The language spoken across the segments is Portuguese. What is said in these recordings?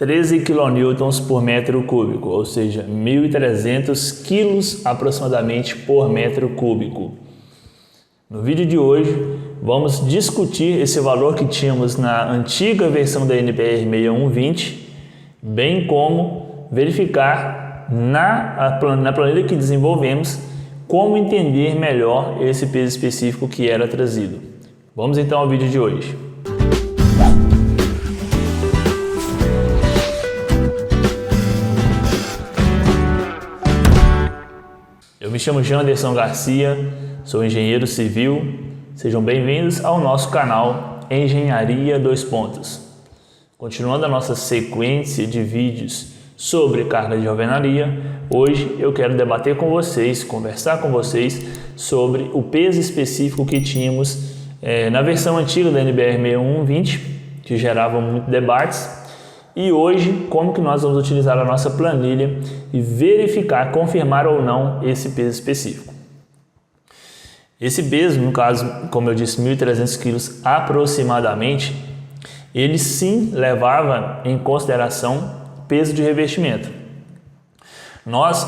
13 kN por metro cúbico, ou seja, 1.300 quilos aproximadamente por metro cúbico. No vídeo de hoje, vamos discutir esse valor que tínhamos na antiga versão da NBR 6120, bem como verificar na planilha que desenvolvemos como entender melhor esse peso específico que era trazido. Vamos então ao vídeo de hoje. Eu me chamo Janderson Garcia, sou engenheiro civil. Sejam bem-vindos ao nosso canal Engenharia 2 Pontos. Continuando a nossa sequência de vídeos sobre carga de alvenaria, hoje eu quero debater com vocês, conversar com vocês sobre o peso específico que tínhamos na versão antiga da NBR 6120, que gerava muito debates. E hoje, como que nós vamos utilizar a nossa planilha e verificar, confirmar ou não esse peso específico. Esse peso, no caso, como eu disse, 1.300 quilos aproximadamente, ele sim levava em consideração peso de revestimento. Nós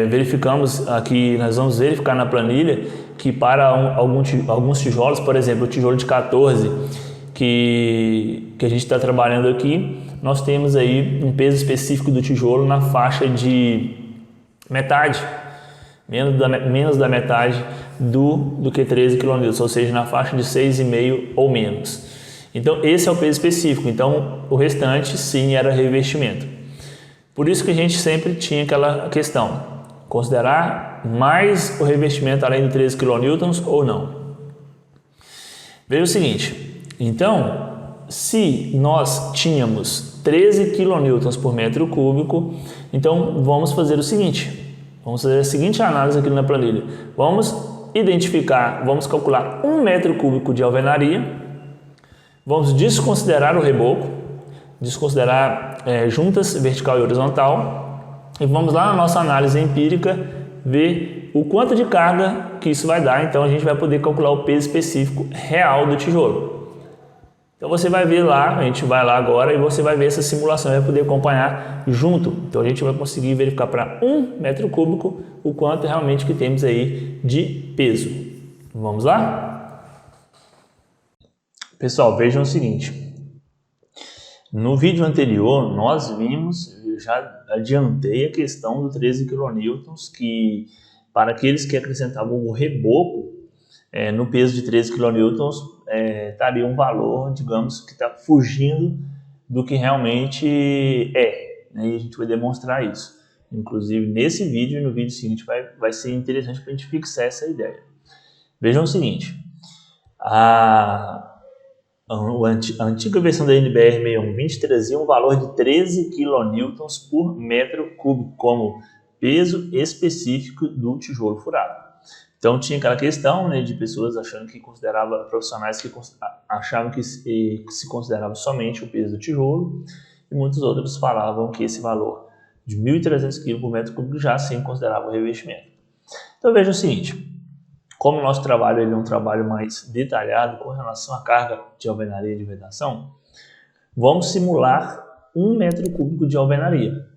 verificamos aqui, nós vamos verificar na planilha que para alguns tijolos, por exemplo, o tijolo de 14, que a gente está trabalhando aqui, nós temos aí um peso específico do tijolo na faixa de metade, menos da metade do que 13 kN, ou seja, na faixa de 6,5 ou menos. Então esse é o peso específico, então o restante sim era revestimento. Por isso que a gente sempre tinha aquela questão, considerar mais o revestimento além de 13 kN ou não. Veja o seguinte. Então, se nós tínhamos 13 kN por metro cúbico, então vamos fazer o seguinte, vamos fazer a seguinte análise aqui na planilha. Vamos identificar, vamos calcular 1 metro cúbico de alvenaria, vamos desconsiderar o reboco, desconsiderar juntas vertical e horizontal, e vamos lá na nossa análise empírica ver o quanto de carga que isso vai dar. Então a gente vai poder calcular o peso específico real do tijolo. Então você vai ver lá, a gente vai lá agora e você vai ver essa simulação, vai poder acompanhar junto. Então a gente vai conseguir verificar para 1 metro cúbico o quanto realmente que temos aí de peso. Vamos lá? Pessoal, vejam o seguinte. No vídeo anterior nós vimos, eu já adiantei a questão do 13 kN, que para aqueles que acrescentavam o reboco, no peso de 13 kN, estaria um valor, digamos, que está fugindo do que realmente é, né? E a gente vai demonstrar isso. Inclusive, nesse vídeo e no vídeo seguinte vai ser interessante para a gente fixar essa ideia. Vejam o seguinte, a antiga versão da NBR 6120 trazia um valor de 13 kN por metro cúbico como peso específico do tijolo furado. Então tinha aquela questão, né, de pessoas achando que profissionais que achavam que se considerava somente o peso do tijolo, e muitos outros falavam que esse valor de 1.300 kg por metro cúbico já sim considerava o revestimento. Então veja o seguinte, como o nosso trabalho é um trabalho mais detalhado com relação à carga de alvenaria de vedação, vamos simular 1 metro cúbico de alvenaria.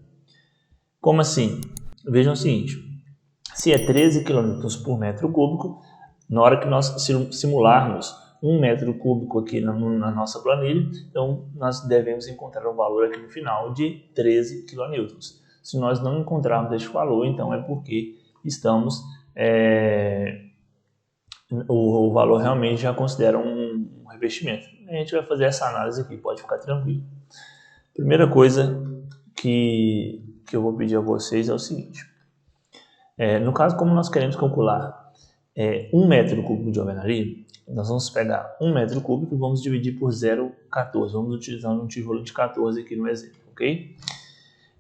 Como assim? Vejam o seguinte, se é 13 kN por metro cúbico, na hora que nós simularmos 1 metro cúbico aqui na nossa planilha, então nós devemos encontrar um valor aqui no final de 13 kN. Se nós não encontrarmos este valor, então é porque estamos, o valor realmente já considera um revestimento. A gente vai fazer essa análise aqui, pode ficar tranquilo. Primeira coisa que eu vou pedir a vocês é o seguinte. No caso, como nós queremos calcular 1 metro cúbico de alvenaria, nós vamos pegar 1 metro cúbico e vamos dividir por 0,14. Vamos utilizar um tijolo de 14 aqui no exemplo, ok?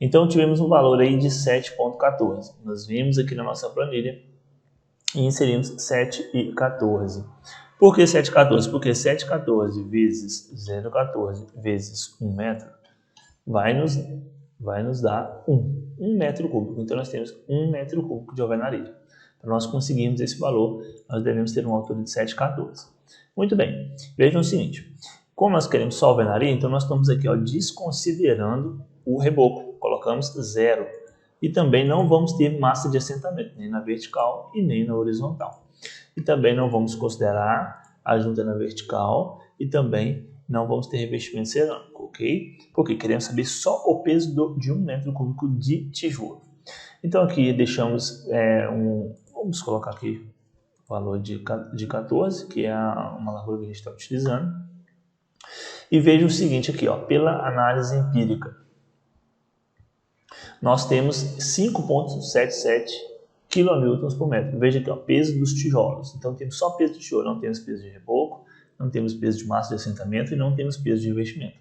Então tivemos um valor aí de 7,14. Nós vimos aqui na nossa planilha e inserimos 7,14. Por que 7,14? Porque 7,14 vezes 0,14 vezes 1 metro vai nos dar 1 metro cúbico. Então nós temos 1 metro cúbico de alvenaria. Para nós conseguirmos esse valor, nós devemos ter uma altura de 7,14. Muito bem, vejam o seguinte, Como nós queremos só alvenaria, então nós estamos aqui, ó, desconsiderando o reboco, colocamos 0. E também não vamos ter massa de assentamento, nem na vertical e nem na horizontal. E também não vamos considerar a junta na vertical e também não vamos ter revestimento cerâmico, ok? Porque queremos saber só o peso de 1 metro cúbico de tijolo. Então aqui deixamos vamos colocar aqui o valor de 14, que é uma largura que a gente está utilizando. E veja o seguinte aqui, ó, pela análise empírica. Nós temos 5,77 kN por metro. Veja aqui, ó, peso dos tijolos. Então temos só peso de tijolo, não temos peso de reboco, não temos peso de massa de assentamento e não temos peso de revestimento.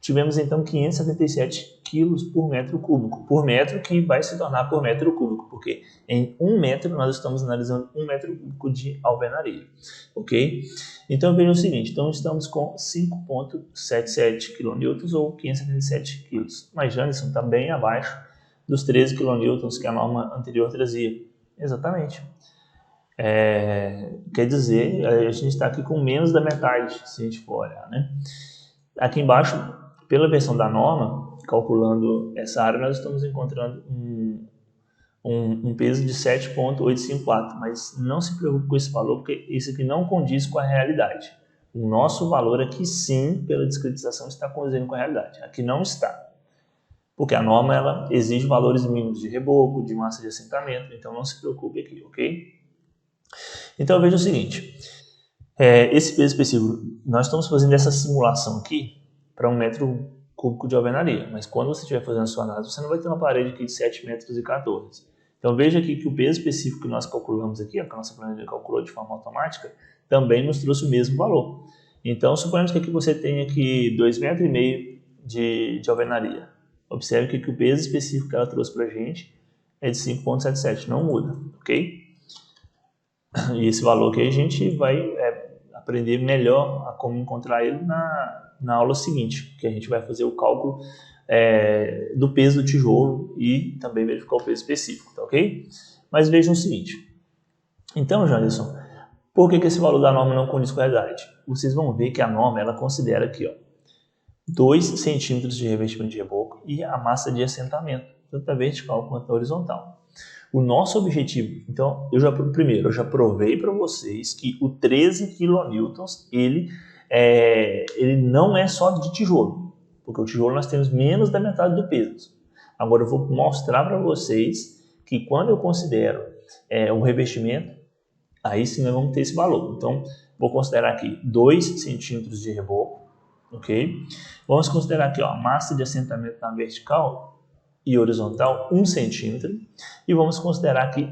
Tivemos então 577 kg por metro cúbico, por metro que vai se tornar por metro cúbico, porque em 1 metro nós estamos analisando 1 metro cúbico de alvenaria, ok? Então veja o seguinte, então estamos com 5,77 kN ou 577 kg, mas Janderson está bem abaixo dos 13 kN que a norma anterior trazia, exatamente. Quer dizer, a gente está aqui com menos da metade, se a gente for olhar, né? Aqui embaixo, pela versão da norma, calculando essa área, nós estamos encontrando um peso de 7,854, mas não se preocupe com esse valor, porque isso aqui não condiz com a realidade. O nosso valor aqui sim, pela discretização, está condizendo com a realidade. Aqui não está, porque a norma ela exige valores mínimos de reboco, de massa de assentamento, então não se preocupe aqui, ok? Então veja o seguinte, esse peso específico, nós estamos fazendo essa simulação aqui para 1 metro cúbico de alvenaria, mas quando você estiver fazendo a sua análise, você não vai ter uma parede aqui de 7,14 metros. Então veja aqui que o peso específico que nós calculamos aqui, que a nossa planilha calculou de forma automática, também nos trouxe o mesmo valor. Então suponhamos que aqui você tenha aqui 2,5 metros de alvenaria. Observe que o peso específico que ela trouxe para a gente é de 5,77, não muda, ok? E esse valor que a gente vai aprender melhor a como encontrar ele na aula seguinte, que a gente vai fazer o cálculo do peso do tijolo e também verificar o peso específico, tá ok? Mas vejam o seguinte, então, Janderson, por que esse valor da norma não condiz com a realidade? Vocês vão ver que a norma ela considera aqui, ó, 2 centímetros de revestimento de reboco e a massa de assentamento, tanto a vertical quanto a horizontal. O nosso objetivo, então, eu já provei para vocês que o 13 kN, ele não é só de tijolo, porque o tijolo nós temos menos da metade do peso. Agora eu vou mostrar para vocês que quando eu considero o revestimento, aí sim nós vamos ter esse valor. Então, vou considerar aqui 2 centímetros de reboco, ok? Vamos considerar aqui, ó, a massa de assentamento na vertical e horizontal 1 centímetro, e vamos considerar aqui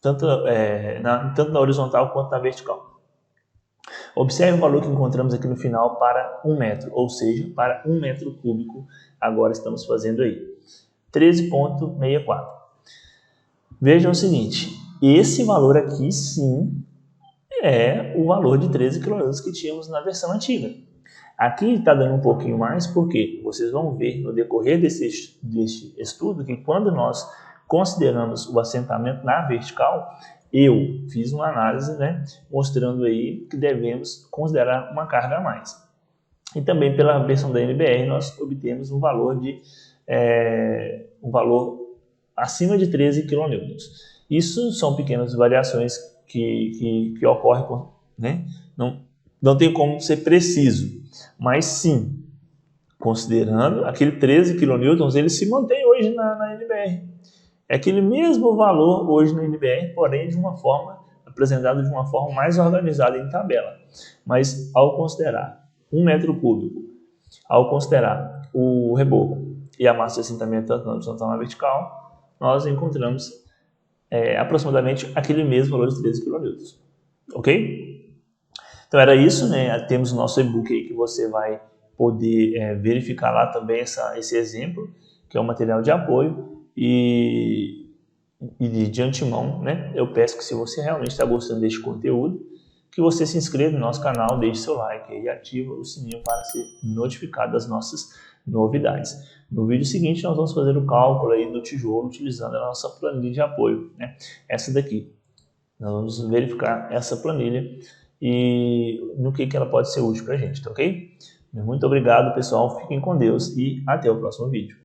tanto na horizontal quanto na vertical. Observe o valor que encontramos aqui no final para 1 metro, ou seja, para 1 metro cúbico, agora estamos fazendo aí 13,64. Vejam o seguinte, esse valor aqui sim é o valor de 13 kN que tínhamos na versão antiga. Aqui está dando um pouquinho mais, porque vocês vão ver no decorrer deste estudo que quando nós consideramos o assentamento na vertical, eu fiz uma análise, né, mostrando aí que devemos considerar uma carga a mais. E também pela versão da NBR nós obtemos um valor acima de 13 kN. Isso são pequenas variações que ocorrem, né? Não tem como ser preciso, mas sim, considerando aquele 13 kN, ele se mantém hoje na NBR. É aquele mesmo valor hoje na NBR, porém apresentado de uma forma mais organizada em tabela. Mas ao considerar 1 metro cúbico, ao considerar o reboco e a massa de assentamento tanto na horizontal na vertical, nós encontramos aproximadamente aquele mesmo valor de 13 kN. Ok? Então era isso, né? Temos o nosso e-book aí que você vai poder verificar lá também esse exemplo, que é um material de apoio, e de antemão, né? Eu peço que se você realmente está gostando deste conteúdo, que você se inscreva no nosso canal, deixe seu like e ativa o sininho para ser notificado das nossas novidades. No vídeo seguinte nós vamos fazer o cálculo aí do tijolo utilizando a nossa planilha de apoio, né? Essa daqui. Nós vamos verificar essa planilha e no que ela pode ser útil para a gente, tá ok? Muito obrigado, pessoal. Fiquem com Deus e até o próximo vídeo.